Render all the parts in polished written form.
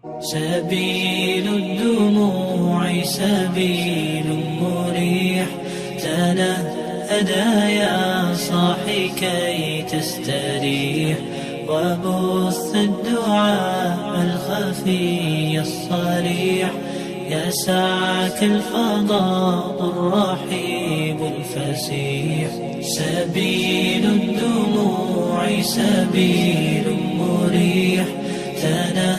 سبيل الدموع سبيل مريح، تنهدى يا صاحي كي تستريح، وبث الدعاء الخفي الصريح، يسعك الفضاء الرحيب الفسيح. سبيل الدموع سبيل مريح، تنهدى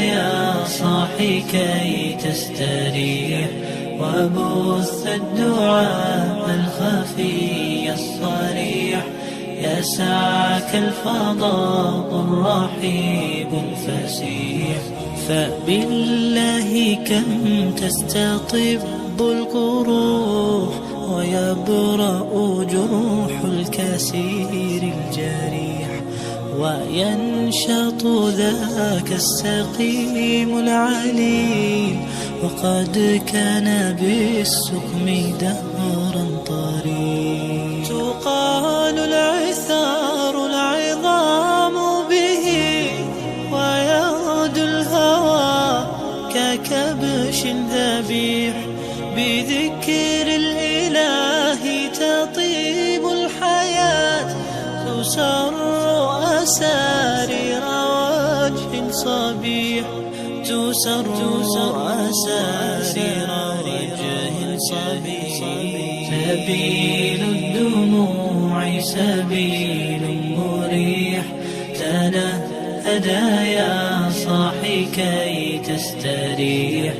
يا صاحي كي تستريح، وبث الدعاء الخفي الصريح، يسعك الفضاء الرحيب الفسيح. فبالله كم تستطب القروح، ويبرأ جروح الكسير الجريح، وينشط ذاك السقيم العليل، وقد كان بالسقم دهرا طريق. تقال العثار العظام به، ويغدو الهوى ككبش ذبيح، بذكر الإله تطيب الحياة، تسر أسارير وجه صبيح، تسر أسارير وجه صبيح. سبيل الدموع سبيل مريح، تنهدى يا صاحي كي تستريح،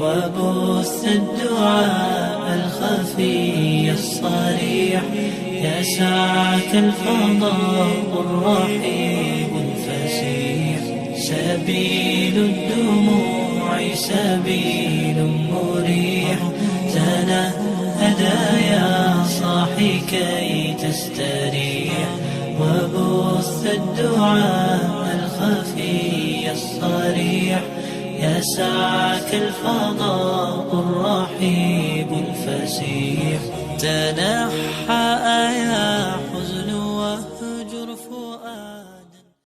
وبث الدعاء الخفي الصريح، يسعك الفضاء الرحيب الفسيح. سبيل الدموع سبيل مريح، تنهدى يا صاحي كي تستريح، وبث الدعاء الخفي الصريح، يسعك الفضاء الرحيب الفسيح. تنحى يا